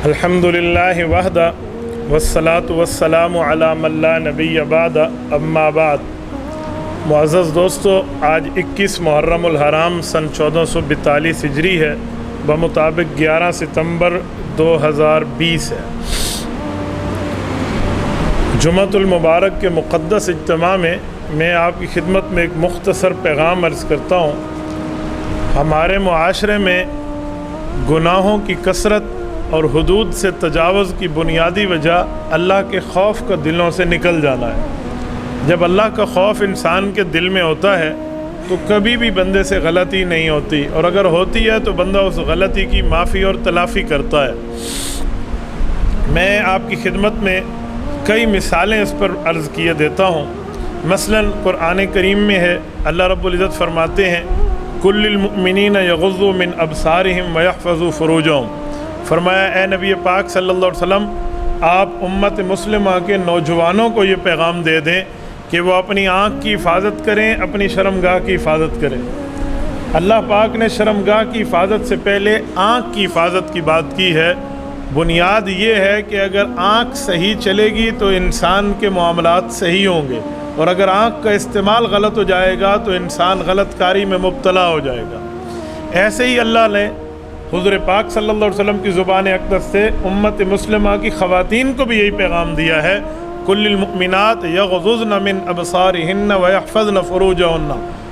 الحمدللہ وحدہ والصلاۃ والسلام علی من لا نبی بعد اما بعد۔ معزز دوستو، آج 21 محرم الحرام سن 1442 ہجری ہے، بمطابق 11 ستمبر 2020 ہے۔ جمعۃ المبارک کے مقدس اجتماع میں میں آپ کی خدمت میں ایک مختصر پیغام عرض کرتا ہوں۔ ہمارے معاشرے میں گناہوں کی کثرت اور حدود سے تجاوز کی بنیادی وجہ اللہ کے خوف کا دلوں سے نکل جانا ہے۔ جب اللہ کا خوف انسان کے دل میں ہوتا ہے تو کبھی بھی بندے سے غلطی نہیں ہوتی، اور اگر ہوتی ہے تو بندہ اس غلطی کی معافی اور تلافی کرتا ہے۔ میں آپ کی خدمت میں کئی مثالیں اس پر عرض کیے دیتا ہوں۔ مثلاً قرآن کریم میں ہے، اللہ رب العزت فرماتے ہیں کل المؤمنین یغضوا من ابصارہم ویحفظوا فروجہم۔ فرمایا اے نبی پاک صلی اللہ علیہ وسلم، آپ امت مسلمہ کے نوجوانوں کو یہ پیغام دے دیں کہ وہ اپنی آنکھ کی حفاظت کریں، اپنی شرمگاہ کی حفاظت کریں۔ اللہ پاک نے شرمگاہ کی حفاظت سے پہلے آنکھ کی حفاظت کی بات کی ہے۔ بنیاد یہ ہے کہ اگر آنکھ صحیح چلے گی تو انسان کے معاملات صحیح ہوں گے، اور اگر آنکھ کا استعمال غلط ہو جائے گا تو انسان غلط کاری میں مبتلا ہو جائے گا۔ ایسے ہی اللہ نے حضور پاک صلی اللہ علیہ وسلم کی زبان اقدس سے امت مسلمہ کی خواتین کو بھی یہی پیغام دیا ہے کل المؤمنات یغضضن من ابصارہن ویحفظن فروجہن۔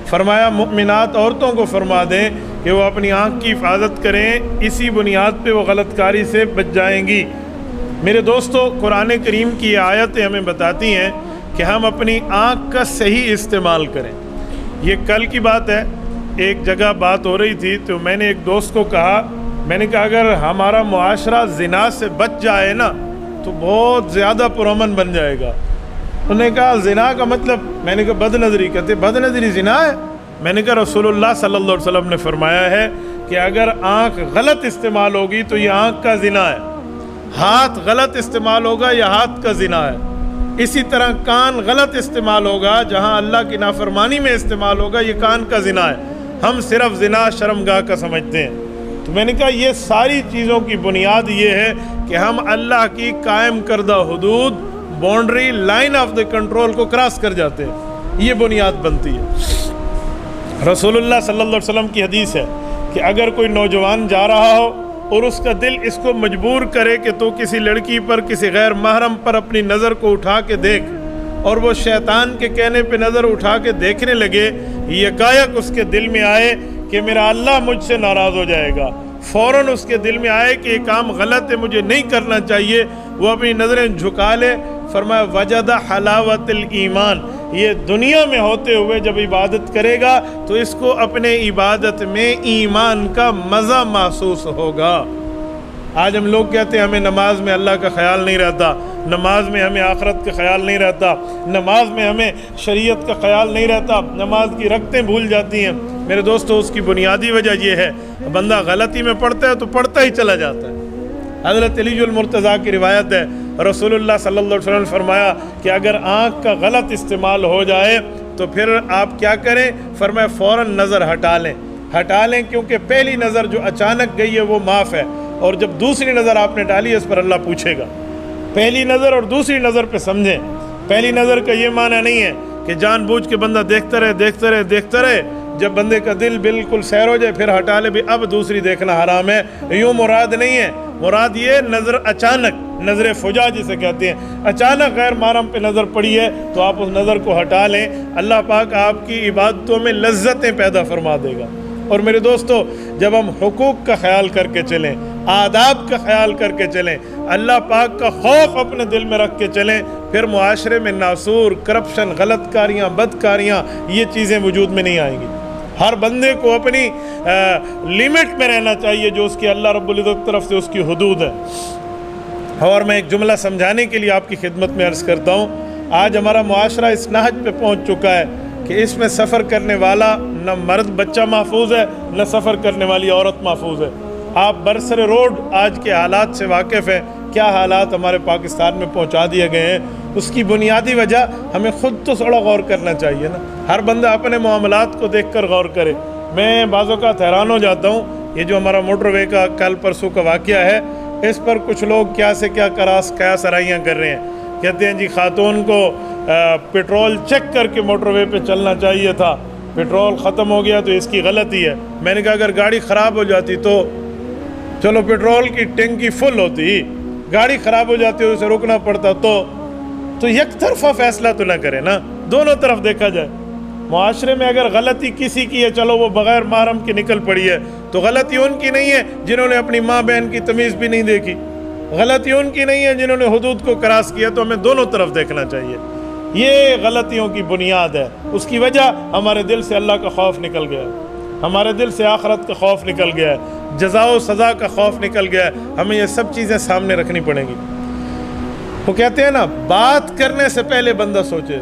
فرمایا مؤمنات عورتوں کو فرما دیں کہ وہ اپنی آنکھ کی حفاظت کریں، اسی بنیاد پہ وہ غلط کاری سے بچ جائیں گی۔ میرے دوستو، قرآن کریم کی یہ آیتیں ہمیں بتاتی ہیں کہ ہم اپنی آنکھ کا صحیح استعمال کریں۔ یہ کل کی بات ہے، ایک جگہ بات ہو رہی تھی تو میں نے ایک دوست کو کہا، میں نے کہا اگر ہمارا معاشرہ زنا سے بچ جائے نا تو بہت زیادہ پرامن بن جائے گا۔ انہوں نے کہا زنا کا مطلب؟ میں نے کہا بد نظری۔ کہتے بد نظری زنا ہے؟ میں نے کہا رسول اللہ صلی اللہ علیہ وسلم نے فرمایا ہے کہ اگر آنکھ غلط استعمال ہوگی تو یہ آنکھ کا زنا ہے، ہاتھ غلط استعمال ہوگا یہ ہاتھ کا زنا ہے، اسی طرح کان غلط استعمال ہوگا، جہاں اللہ کی نافرمانی میں استعمال ہوگا یہ کان کا زنا ہے۔ ہم صرف زنا شرمگاہ کا سمجھتے ہیں۔ تو میں نے کہا یہ ساری چیزوں کی بنیاد یہ ہے کہ ہم اللہ کی قائم کردہ حدود، boundary, line of the control کو کراس کر جاتے ہیں، یہ بنیاد بنتی ہے۔ رسول اللہ صلی اللہ علیہ وسلم کی حدیث ہے کہ اگر کوئی نوجوان جا رہا ہو اور اس کا دل اس کو مجبور کرے کہ تو کسی لڑکی پر، کسی غیر محرم پر اپنی نظر کو اٹھا کے دیکھ، اور وہ شیطان کے کہنے پہ نظر اٹھا کے دیکھنے لگے، یکایک اس کے دل میں آئے کہ میرا اللہ مجھ سے ناراض ہو جائے گا، فوراً اس کے دل میں آئے کہ یہ کام غلط ہے، مجھے نہیں کرنا چاہیے، وہ اپنی نظریں جھکا لے۔ فرمایا وجد حلاوت الایمان، یہ دنیا میں ہوتے ہوئے جب عبادت کرے گا تو اس کو اپنے عبادت میں ایمان کا مزہ محسوس ہوگا۔ آج ہم لوگ کہتے ہیں ہمیں نماز میں اللہ کا خیال نہیں رہتا، نماز میں ہمیں آخرت کا خیال نہیں رہتا، نماز میں ہمیں شریعت کا خیال نہیں رہتا، نماز کی رکعتیں بھول جاتی ہیں۔ میرے دوستو، اس کی بنیادی وجہ یہ ہے بندہ غلطی میں پڑھتا ہے تو پڑھتا ہی چلا جاتا ہے۔ حضرت علی المرتضیٰ کی روایت ہے، رسول اللہ صلی اللہ علیہ وسلم نے فرمایا کہ اگر آنکھ کا غلط استعمال ہو جائے تو پھر آپ کیا کریں؟ فرمایا فوراً نظر ہٹا لیں، کیونکہ پہلی نظر جو اچانک گئی ہے وہ معاف ہے، اور جب دوسری نظر آپ نے ڈالی ہے اس پر اللہ پوچھے گا۔ پہلی نظر اور دوسری نظر پہ سمجھیں۔ پہلی نظر کا یہ معنی نہیں ہے کہ جان بوجھ کے بندہ دیکھتا رہے، جب بندے کا دل بالکل سیر ہو جائے پھر ہٹا لے بھی اب دوسری دیکھنا حرام ہے، یوں مراد نہیں ہے۔ مراد یہ نظر اچانک، نظر فجا جسے کہتے ہیں، اچانک غیر محرم پہ نظر پڑی ہے تو آپ اس نظر کو ہٹا لیں، اللہ پاک آپ کی عبادتوں میں لذتیں پیدا فرما دے گا۔ اور میرے دوستو، جب ہم حقوق کا خیال کر کے چلیں، آداب کا خیال کر کے چلیں، اللہ پاک کا خوف اپنے دل میں رکھ کے چلیں، پھر معاشرے میں ناسور، کرپشن، غلط کاریاں، بدکاریاں، یہ چیزیں وجود میں نہیں آئیں گی۔ ہر بندے کو اپنی لیمٹ میں رہنا چاہیے جو اس کی اللہ رب العزت طرف سے اس کی حدود ہے۔ اور میں ایک جملہ سمجھانے کے لیے آپ کی خدمت میں عرض کرتا ہوں، آج ہمارا معاشرہ اس نہج پہ پہنچ چکا ہے کہ اس میں سفر کرنے والا نہ مرد بچہ محفوظ ہے، نہ سفر کرنے والی عورت محفوظ ہے۔ آپ برسر روڈ آج کے حالات سے واقف ہیں، کیا حالات ہمارے پاکستان میں پہنچا دیے گئے ہیں۔ اس کی بنیادی وجہ ہمیں خود تو تھوڑا غور کرنا چاہیے نا، ہر بندہ اپنے معاملات کو دیکھ کر غور کرے۔ میں بعض اوقات حیران ہو جاتا ہوں، یہ جو ہمارا موٹر وے کا کل پرسوں کا واقعہ ہے، اس پر کچھ لوگ کیا سے کیا کیا سرائیاں کر رہے ہیں. کہتے ہیں جی خاتون کو پیٹرول چیک کر کے موٹر وے پہ چلنا چاہیے تھا, پیٹرول ختم ہو گیا تو اس کی غلطی ہے. میں نے کہا اگر گاڑی خراب ہو جاتی تو چلو پیٹرول کی ٹینکی فل ہوتی, گاڑی خراب ہو جاتی اسے رکنا پڑتا تو یک طرفہ فیصلہ تو نہ کرے نا, دونوں طرف دیکھا جائے. معاشرے میں اگر غلطی کسی کی ہے, چلو وہ بغیر محرم کے نکل پڑی ہے, تو غلطی ان کی نہیں ہے جنہوں نے اپنی ماں بہن کی تمیز بھی نہیں دیکھی, غلطی ان کی نہیں ہے جنہوں نے حدود کو کراس کیا. تو ہمیں دونوں طرف دیکھنا چاہیے. یہ غلطیوں کی بنیاد ہے. اس کی وجہ ہمارے دل سے اللہ کا خوف نکل گیا, ہمارے دل سے آخرت کا خوف نکل گیا ہے, جزا و سزا کا خوف نکل گیا ہے. ہمیں یہ سب چیزیں سامنے رکھنی پڑیں گی. وہ کہتے ہیں نا بات کرنے سے پہلے بندہ سوچے,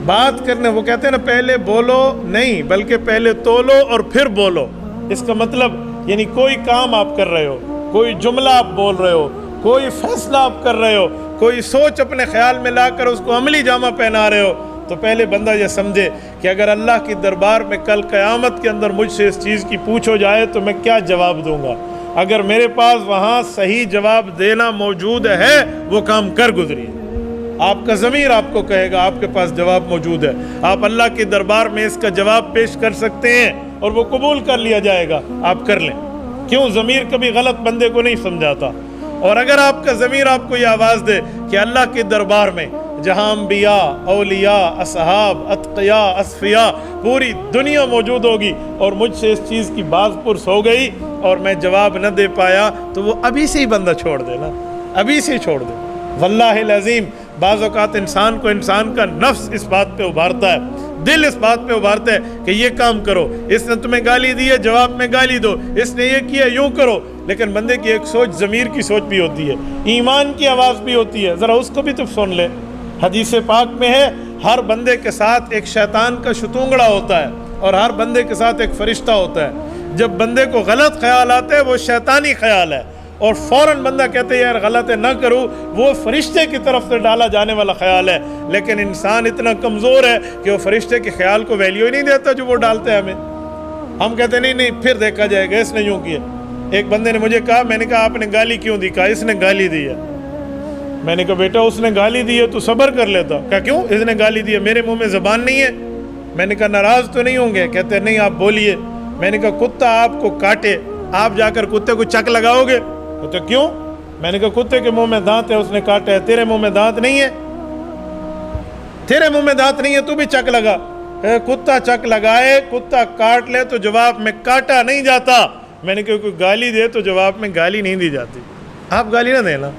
بات کرنے, وہ کہتے ہیں نا پہلے بولو نہیں بلکہ پہلے تولو اور پھر بولو. اس کا مطلب یعنی کوئی کام آپ کر رہے ہو, کوئی جملہ آپ بول رہے ہو, کوئی فیصلہ آپ کر رہے ہو, کوئی سوچ اپنے خیال میں لا کر اس کو عملی جامہ پہنا رہے ہو, تو پہلے بندہ یہ سمجھے کہ اگر اللہ کی دربار میں کل قیامت کے اندر مجھ سے اس چیز کی پوچھو جائے تو میں کیا جواب دوں گا. اگر میرے پاس وہاں صحیح جواب دینا موجود ہے وہ کام کر گزریے. آپ کا ضمیر آپ کو کہے گا آپ کے پاس جواب موجود ہے, آپ اللہ کے دربار میں اس کا جواب پیش کر سکتے ہیں اور وہ قبول کر لیا جائے گا. آپ کر لیں. کیوں؟ ضمیر کبھی غلط بندے کو نہیں سمجھاتا. اور اگر آپ کا ضمیر آپ کو یہ آواز دے کہ اللہ کے دربار میں جہاں انبیاء, اولیاء, اصحاب, اتقیاء, اصفیاء پوری دنیا موجود ہوگی اور مجھ سے اس چیز کی باز پرس ہو گئی اور میں جواب نہ دے پایا, تو وہ ابھی سے ہی بندہ چھوڑ دے نا, ابھی سے ہی چھوڑ دے. واللہ العظیم بعض اوقات انسان کا نفس اس بات پہ ابھارتا ہے, دل اس بات پہ ابھارتا ہے کہ یہ کام کرو, اس نے تمہیں گالی دی ہے جواب میں گالی دو, اس نے یہ کیا یوں کرو. لیکن بندے کی ایک سوچ ضمیر کی سوچ بھی ہوتی ہے, ایمان کی آواز بھی ہوتی ہے, ذرا اس کو بھی تو سن لے. حدیث پاک میں ہے ہر بندے کے ساتھ ایک شیطان کا شتونگڑا ہوتا ہے اور ہر بندے کے ساتھ ایک فرشتہ ہوتا ہے. جب بندے کو غلط خیال آتے ہیں وہ شیطانی خیال ہے, اور فوراً بندہ کہتے ہیں یار غلط ہے نہ کروں, وہ فرشتے کی طرف سے ڈالا جانے والا خیال ہے. لیکن انسان اتنا کمزور ہے کہ وہ فرشتے کے خیال کو ویلیو ہی نہیں دیتا جو وہ ڈالتے ہیں ہمیں. ہم کہتے ہیں نہیں پھر دیکھا جائے گا, اس نے یوں کیا. ایک بندے نے مجھے کہا, میں نے کہا آپ نے گالی کیوں دی؟ کہا اس نے گالی دی ہے. میں نے کہا بیٹا اس نے گالی دی ہے تو صبر کر لیتا. کہا کیوں؟ اس نے گالی دی ہے, میرے منہ میں زبان نہیں ہے. میں نے کہا ناراض تو نہیں ہوں گے؟ کہتے نہیں آپ بولیے. میں نے کہا کتا آپ کو کاٹے, آپ جا کر کتے کو چک لگاؤ گے؟ تو کیوں؟ میں نے کہا کتے کے منہ میں دانت ہے, اس نے کاٹا ہے, تیرے منہ میں دانت نہیں ہے, تیرے منہ میں دانت نہیں ہے, تو بھی چک لگا. کتا چک لگائے, کتا کاٹ لے تو جواب میں کاٹا نہیں جاتا. میں نے کہا کوئی گالی دے تو جواب میں گالی نہیں دی جاتی. آپ گالی نہ دینا.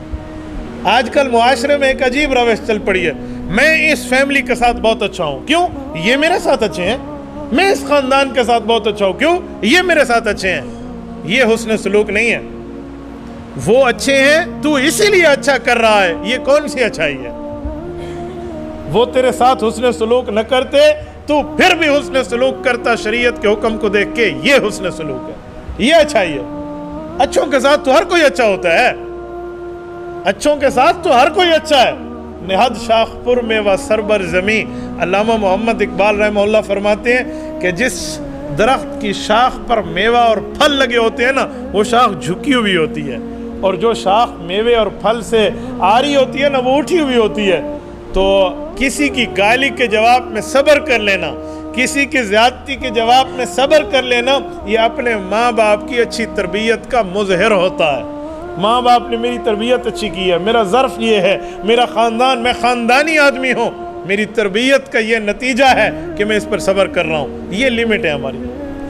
آج کل معاشرے میں ایک عجیب روش چل پڑی ہے, میں اس فیملی کے ساتھ بہت اچھا ہوں, کیوں؟ یہ میرے ساتھ اچھے ہیں. میں اس خاندان کے ساتھ بہت اچھا ہوں, کیوں؟ یہ میرے ساتھ اچھے ہیں. یہ حسن سلوک نہیں ہے. وہ اچھے ہیں تو اسی لیے اچھا کر رہا ہے, یہ کون سی اچھائی ہے؟ وہ تیرے ساتھ حسن سلوک نہ کرتے تو پھر بھی حسن سلوک کرتا شریعت کے حکم کو دیکھ کے, یہ حسن سلوک ہے, یہ اچھائی ہے. اچھوں کے ساتھ تو ہر کوئی اچھا ہوتا ہے, اچھوں کے ساتھ تو ہر کوئی اچھا ہے. نہد شاخ پر میں و سربر زمین. علامہ محمد اقبال رحمہ اللہ فرماتے ہیں کہ جس درخت کی شاخ پر میوہ اور پھل لگے ہوتے ہیں نا, وہ شاخ جھکی ہوئی ہوتی ہے, اور جو شاخ میوے اور پھل سے آری ہوتی ہے نا, وہ اٹھی ہوئی ہوتی ہے. تو کسی کی گالی کے جواب میں صبر کر لینا, کسی کی زیادتی کے جواب میں صبر کر لینا, یہ اپنے ماں باپ کی اچھی تربیت کا مظہر ہوتا ہے. ماں باپ نے میری تربیت اچھی کی ہے, میرا ظرف یہ ہے, میرا خاندان, میں خاندانی آدمی ہوں, میری تربیت کا یہ نتیجہ ہے کہ میں اس پر صبر کر رہا ہوں. یہ لیمٹ ہے ہماری.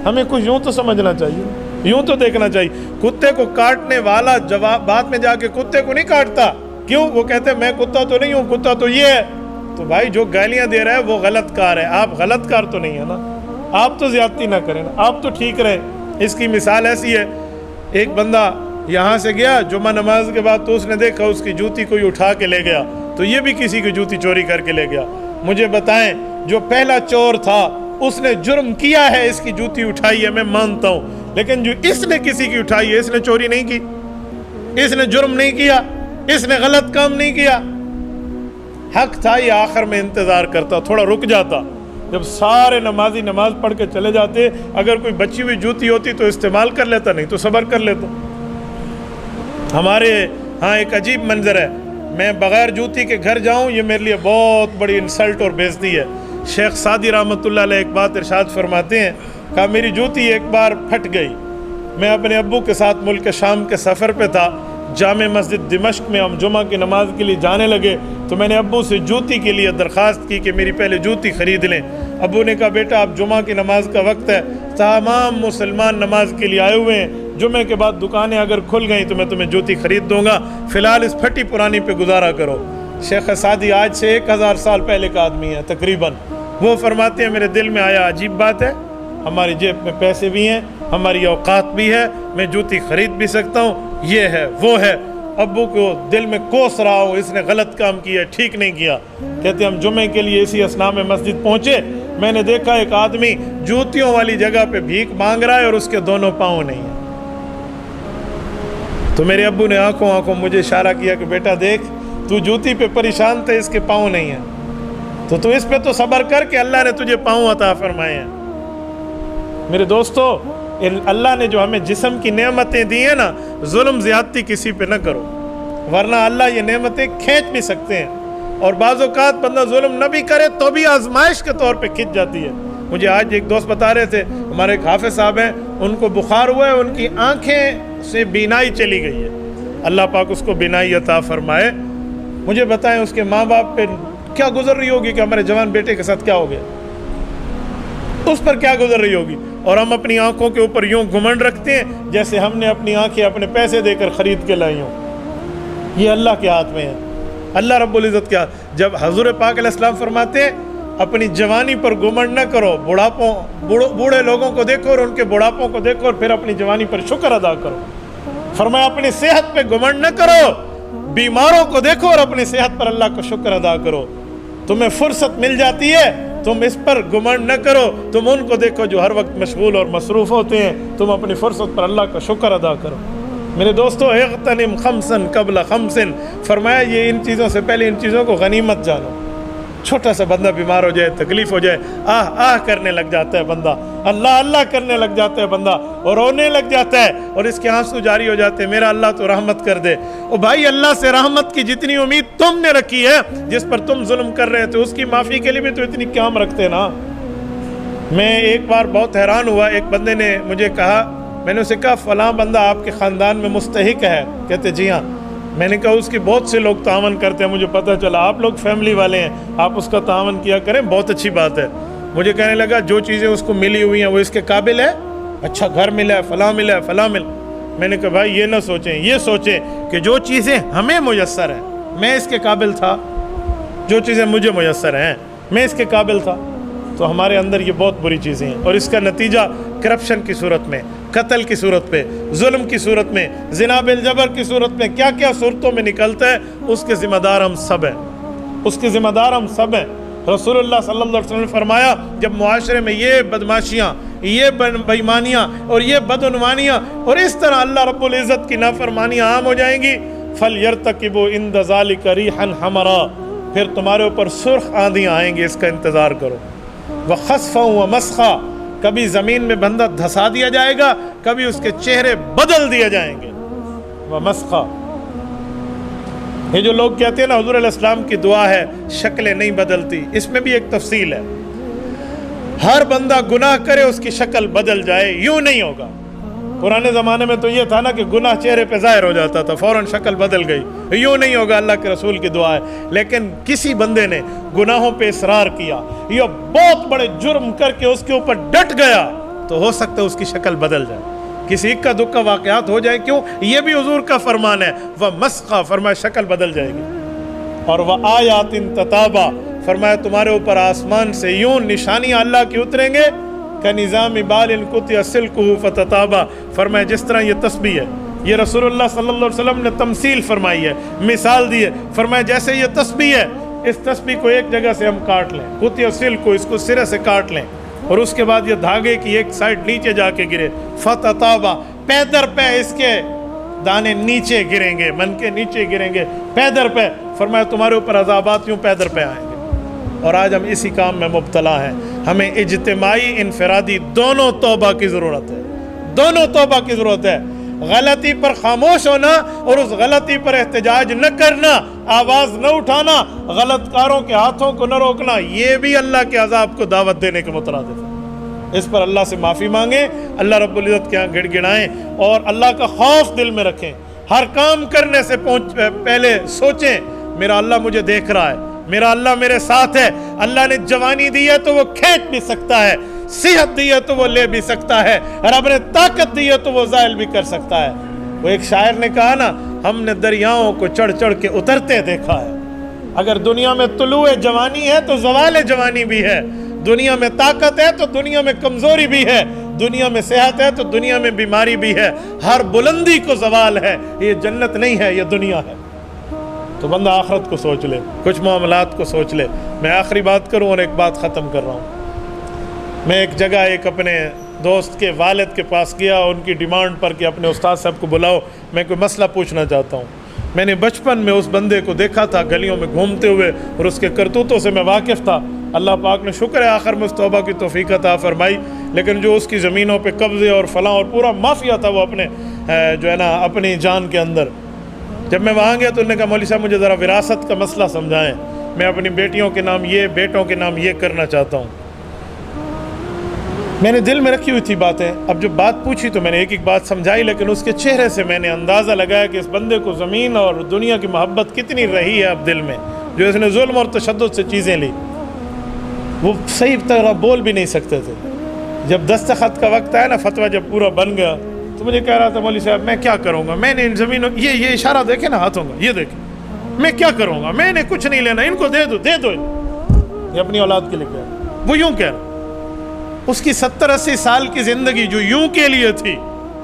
ہمیں کچھ یوں تو سمجھنا چاہیے, یوں تو دیکھنا چاہیے. کتے کو کاٹنے والا جواب بعد میں جا کے کتے کو نہیں کاٹتا, کیوں؟ وہ کہتے ہیں میں کتا تو نہیں ہوں, کتا تو یہ ہے. تو بھائی جو گالیاں دے رہا ہے وہ غلط کار ہے, آپ غلط کار تو نہیں ہے نا. آپ تو زیادتی نہ کریں نا, آپ تو ٹھیک رہیں. اس کی مثال ایسی ہے, ایک بندہ یہاں سے گیا جمعہ نماز کے بعد, تو اس نے دیکھا اس کی جوتی کوئی اٹھا کے لے گیا, تو یہ بھی کسی کی جوتی چوری کر کے لے گیا. مجھے بتائیں جو پہلا چور تھا اس نے جرم کیا ہے, اس کی جوتی اٹھائی ہے, میں مانتا ہوں, لیکن جو اس نے کسی کی اٹھائی ہے, اس نے چوری نہیں کی, اس نے جرم نہیں کیا, اس نے غلط کام نہیں کیا. حق تھا یہ آخر میں انتظار کرتا, تھوڑا رک جاتا. جب سارے نمازی نماز پڑھ کے چلے جاتے, اگر کوئی بچی ہوئی جوتی ہوتی تو استعمال کر لیتا, نہیں تو صبر کر لیتا. ہمارے ہاں ایک عجیب منظر ہے، میں بغیر جوتی کے گھر جاؤں یہ میرے لیے بہت بڑی انسلٹ اور بےعزتی ہے۔ شیخ سعدی رحمۃ اللہ علیہ ایک بات ارشاد فرماتے ہیں، کہا میری جوتی ایک بار پھٹ گئی، میں اپنے ابو کے ساتھ ملک شام کے سفر پہ تھا، جامع مسجد دمشق میں ہم جمعہ کی نماز کے لیے جانے لگے تو میں نے ابو سے جوتی کے لیے درخواست کی کہ میری پہلے جوتی خرید لیں۔ ابو نے کہا بیٹا اب جمعہ کی نماز کا وقت ہے، تمام مسلمان نماز کے لیے آئے ہوئے ہیں، جمعے کے بعد دکانیں اگر کھل گئیں تو میں تمہیں جوتی خرید دوں گا، فی الحال اس پھٹی پرانی پہ گزارا کرو۔ شیخ سعدی آج سے 1000 سال پہلے کا آدمی ہے تقریباً، وہ فرماتے ہیں میرے دل میں آیا عجیب بات ہے، ہماری جیب میں پیسے بھی ہیں، ہماری اوقات بھی ہے، میں جوتی خرید بھی سکتا ہوں، یہ ہے وہ ہے۔ ابو کو دل میں کوس رہا ہو اس نے غلط کام کیا، ٹھیک نہیں کیا۔ کہتے ہم جمعے کے لیے اسی اسنا میں مسجد پہنچے، میں نے دیکھا ایک آدمی جوتیوں والی جگہ پہ بھیک مانگ رہا ہے اور اس کے دونوں پاؤں نہیں ہیں۔ تو میرے ابو نے آنکھوں مجھے اشارہ کیا کہ بیٹا دیکھ تو جوتی پہ پریشان تھا، اس کے پاؤں نہیں ہیں، تو اس پہ تو صبر کر کہ اللہ نے تجھے پاؤں عطا فرمائے ہیں۔ میرے دوستو، اللہ نے جو ہمیں جسم کی نعمتیں دی ہیں نا، ظلم زیادتی کسی پہ نہ کرو، ورنہ اللہ یہ نعمتیں کھینچ بھی سکتے ہیں، اور بعض اوقات بندہ ظلم نہ بھی کرے تو بھی آزمائش کے طور پہ کھنچ جاتی ہے۔ مجھے آج ایک دوست بتا رہے تھے، ہمارے ایک حافظ صاحب ہیں، ان کو بخار ہوا ہے، ان کی آنکھیں سے بینائی چلی گئی ہے، اللہ پاک اس کو بینائی عطا فرمائے۔ مجھے بتائیں اس کے ماں باپ پہ کیا گزر رہی ہوگی کہ ہمارے جوان بیٹے کے ساتھ کیا ہو گیا، اس پر کیا گزر رہی ہوگی، اور ہم اپنی آنکھوں کے اوپر یوں گھمنڈ رکھتے ہیں جیسے ہم نے اپنی آنکھیں اپنے پیسے دے کر خرید کے لائی ہوں۔ یہ اللہ کے ہاتھ میں ہے، اللہ رب العزت کیا۔ جب حضور پاک علیہ السلام فرماتے ہیں اپنی جوانی پر گھمنڈ نہ کرو، بوڑھے لوگوں کو دیکھو اور ان کے بڑھاپوں کو دیکھو اور پھر اپنی جوانی پر شکر ادا کرو۔ فرمایا اپنی صحت پہ گھمنڈ نہ کرو، بیماروں کو دیکھو اور اپنی صحت پر اللہ کو شکر ادا کرو۔ تمہیں فرصت مل جاتی ہے تم اس پر گھمنڈ نہ کرو، تم ان کو دیکھو جو ہر وقت مشغول اور مصروف ہوتے ہیں، تم اپنی فرصت پر اللہ کا شکر ادا کرو۔ میرے دوستو، اغتنم خمسن قبل خمسن، فرمایا یہ ان چیزوں سے پہلے ان چیزوں کو غنیمت جانو۔ چھوٹا سا بندہ بیمار ہو جائے، تکلیف ہو جائے، آہ آہ کرنے لگ جاتا ہے بندہ، اللہ اللہ کرنے لگ جاتا ہے بندہ، اور رونے لگ جاتا ہے، اور اس کے آنسو جاری ہو جاتے ہیں، میرا اللہ تو رحمت کر دے۔ او بھائی، اللہ سے رحمت کی جتنی امید تم نے رکھی ہے، جس پر تم ظلم کر رہے تھے، اس کی معافی کے لیے بھی تو اتنی قیام رکھتے نا۔ میں ایک بار بہت حیران ہوا، ایک بندے نے مجھے کہا، میں نے اسے کہا فلاں بندہ آپ کے خاندان میں مستحق ہے؟ کہتے جی ہاں۔ میں نے کہا اس کی بہت سے لوگ تعاون کرتے ہیں، مجھے پتہ چلا آپ لوگ فیملی والے ہیں، آپ اس کا تعاون کیا کریں، بہت اچھی بات ہے۔ مجھے کہنے لگا جو چیزیں اس کو ملی ہوئی ہیں وہ اس کے قابل ہے، اچھا گھر ملا ہے، فلاں ملا ہے، فلاں ملا۔ میں نے کہا بھائی یہ نہ سوچیں، یہ سوچیں کہ جو چیزیں ہمیں میسر ہیں میں اس کے قابل تھا، جو چیزیں مجھے میسر ہیں میں اس کے قابل تھا۔ تو ہمارے اندر یہ بہت بری چیزیں ہیں، اور اس کا نتیجہ کرپشن کی صورت میں، قتل کی صورت پہ، ظلم کی صورت میں، زنا بالجبر کی صورت میں، کیا کیا صورتوں میں نکلتا ہے، اس کے ذمہ دار ہم سب ہیں، اس کے ذمہ دار ہم سب ہیں۔ رسول اللہ صلی اللہ علیہ وسلم نے فرمایا جب معاشرے میں یہ بدماشیاں، یہ بےایمانیاں اور یہ بدعنوانیاں اور اس طرح اللہ رب العزت کی نافرمانیاں عام ہو جائیں گی، فَلْيَرْتَقِبُوا عِنْدَ ذَلِكَ رِيحًا حَمْرًا، پھر تمہارے اوپر سرخ آندیاں آئیں گی، اس کا انتظار کرو۔ وَخَسْفًا وَمَسْخًا، کبھی زمین میں بندہ دھسا دیا جائے گا، کبھی اس کے چہرے بدل دیے جائیں گے۔ وَمَسْخًا، یہ جو لوگ کہتے ہیں نا حضور علیہ السلام کی دعا ہے شکلیں نہیں بدلتی، اس میں بھی ایک تفصیل ہے۔ ہر بندہ گناہ کرے اس کی شکل بدل جائے، یوں نہیں ہوگا۔ پرانے زمانے میں تو یہ تھا نا کہ گناہ چہرے پہ ظاہر ہو جاتا تھا، فوراً شکل بدل گئی، یوں نہیں ہوگا، اللہ کے رسول کی دعا ہے۔ لیکن کسی بندے نے گناہوں پہ اصرار کیا یا بہت بڑے جرم کر کے اس کے اوپر ڈٹ گیا تو ہو سکتا ہے اس کی شکل بدل جائے، کسی کا دکھ واقعات ہو جائے، کیوں؟ یہ بھی حضور کا فرمان ہے، وَمَسْخًا، فرمایا شکل بدل جائے گی، اور وَآيَاتٍ تَتَابَا، فرمایا تمہارے اوپر آسمان سے یوں نشانیاں اللہ کی اتریں گے، كَنِظَامِ بَالٍ قُطِعَ سِلْكُهُ فَتَتَابَا، فرمایا جس طرح یہ تسبیح ہے، یہ رسول اللہ صلی اللہ علیہ وسلم نے تمثیل فرمائی ہے، مثال دی ہے، فرمایا جیسے یہ تسبیح ہے، اس تسبیح کو ایک جگہ سے ہم کاٹ لیں، قُطِعَ سِلْكُهُ، اس کو سرے سے کاٹ لیں، اور اس کے بعد یہ دھاگے کی ایک سائڈ نیچے جا کے گرے، فَتَتَابَا، پے در پہ اس کے دانے نیچے گریں گے، من کے نیچے گریں گے، پے در پہ، فرمایا تمہارے اوپر عذابات یوں پے در پہ آئیں گے۔ اور آج ہم اسی کام میں مبتلا ہیں۔ ہمیں اجتماعی انفرادی دونوں توبہ کی ضرورت ہے، دونوں توبہ کی ضرورت ہے۔ غلطی پر خاموش ہونا اور اس غلطی پر احتجاج نہ کرنا، آواز نہ اٹھانا، غلط کاروں کے ہاتھوں کو نہ روکنا، یہ بھی اللہ کے عذاب کو دعوت دینے کے مترادف ہے۔ اس پر اللہ سے معافی مانگیں، اللہ رب العزت کے ہاں گڑ گڑائیں اور اللہ کا خوف دل میں رکھیں۔ ہر کام کرنے سے پہلے سوچیں میرا اللہ مجھے دیکھ رہا ہے، میرا اللہ میرے ساتھ ہے، اللہ نے جوانی دی ہے تو وہ کھینچ بھی سکتا ہے، صحت دی ہے تو وہ لے بھی سکتا ہے، رب نے طاقت دی ہے تو وہ زائل بھی کر سکتا ہے۔ وہ ایک شاعر نے کہا نا، ہم نے دریاؤں کو چڑھ چڑھ کے اترتے دیکھا ہے۔ اگر دنیا میں طلوع جوانی ہے تو زوال جوانی بھی ہے، دنیا میں طاقت ہے تو دنیا میں کمزوری بھی ہے، دنیا میں صحت ہے تو دنیا میں بیماری بھی ہے، ہر بلندی کو زوال ہے، یہ جنت نہیں ہے، یہ دنیا ہے۔ تو بندہ آخرت کو سوچ لے، کچھ معاملات کو سوچ لے۔ میں آخری بات کروں اور ایک بات ختم کر رہا ہوں۔ میں ایک جگہ ایک اپنے دوست کے والد کے پاس گیا، ان کی ڈیمانڈ پر کہ اپنے استاد صاحب کو بلاؤ، میں کوئی مسئلہ پوچھنا چاہتا ہوں۔ میں نے بچپن میں اس بندے کو دیکھا تھا گلیوں میں گھومتے ہوئے اور اس کے کرتوتوں سے میں واقف تھا۔ اللہ پاک نے شکر ہے آخر میں اس توبہ کی توفیق عطا فرمائی، لیکن جو اس کی زمینوں پہ قبضے اور فلاں اور پورا مافیا تھا وہ اپنے جو ہے نا اپنی جان کے اندر۔ جب میں وہاں گیا تو انہوں نے کہا مولوی صاحب مجھے ذرا وراثت کا مسئلہ سمجھائیں، میں اپنی بیٹیوں کے نام یہ، بیٹوں کے نام یہ کرنا چاہتا ہوں۔ میں نے دل میں رکھی ہوئی تھی باتیں، اب جب بات پوچھی تو میں نے ایک ایک بات سمجھائی، لیکن اس کے چہرے سے میں نے اندازہ لگایا کہ اس بندے کو زمین اور دنیا کی محبت کتنی رہی ہے اب دل میں، جو اس نے ظلم اور تشدد سے چیزیں لی۔ وہ صحیح طرح بول بھی نہیں سکتے تھے۔ جب دستخط کا وقت آیا نا، فتویٰ جب پورا بن گیا تو مجھے کہہ رہا تھا مولوی صاحب میں کیا کروں گا، میں نے ان زمینوں یہ اشارہ دیکھے نا ہاتھوں کا، یہ دیکھیں، میں کیا کروں گا، میں نے کچھ نہیں لینا، ان کو دے دو دے دو، یہ اپنی اولاد کے لیے کہہ رہا۔ وہ یوں کہہ رہا، اس کی 70-80 سال کی زندگی جو یوں کے لیے تھی،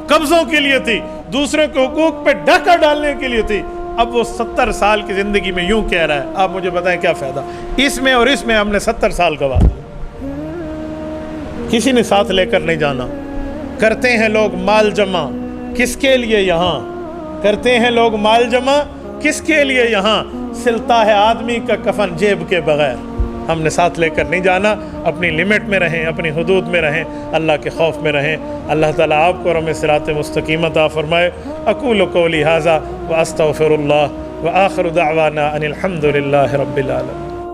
قبضوں کے لیے تھی، دوسرے کے حقوق پہ ڈاکہ ڈالنے کے لیے تھی، اب وہ 70 سال کی زندگی میں یوں کہہ رہا ہے۔ آپ مجھے بتائیں کیا فائدہ اس میں اور اس میں؟ ہم نے 70 سال گوا دیا، کسی نے ساتھ لے کر نہیں جانا۔ کرتے ہیں لوگ مال جمع کس کے لیے یہاں، کرتے ہیں لوگ مال جمع کس کے لیے یہاں، سلتا ہے آدمی کا کفن جیب کے بغیر۔ ہم نے ساتھ لے کر نہیں جانا، اپنی لمٹ میں رہیں، اپنی حدود میں رہیں، اللہ کے خوف میں رہیں۔ اللہ تعالیٰ آپ کو اور ہمیں صراط مستقیم عطا فرمائے۔ اقول قولی ھذا واستغفر اللہ وآخر دعوانا ان الحمد للہ رب العالمین۔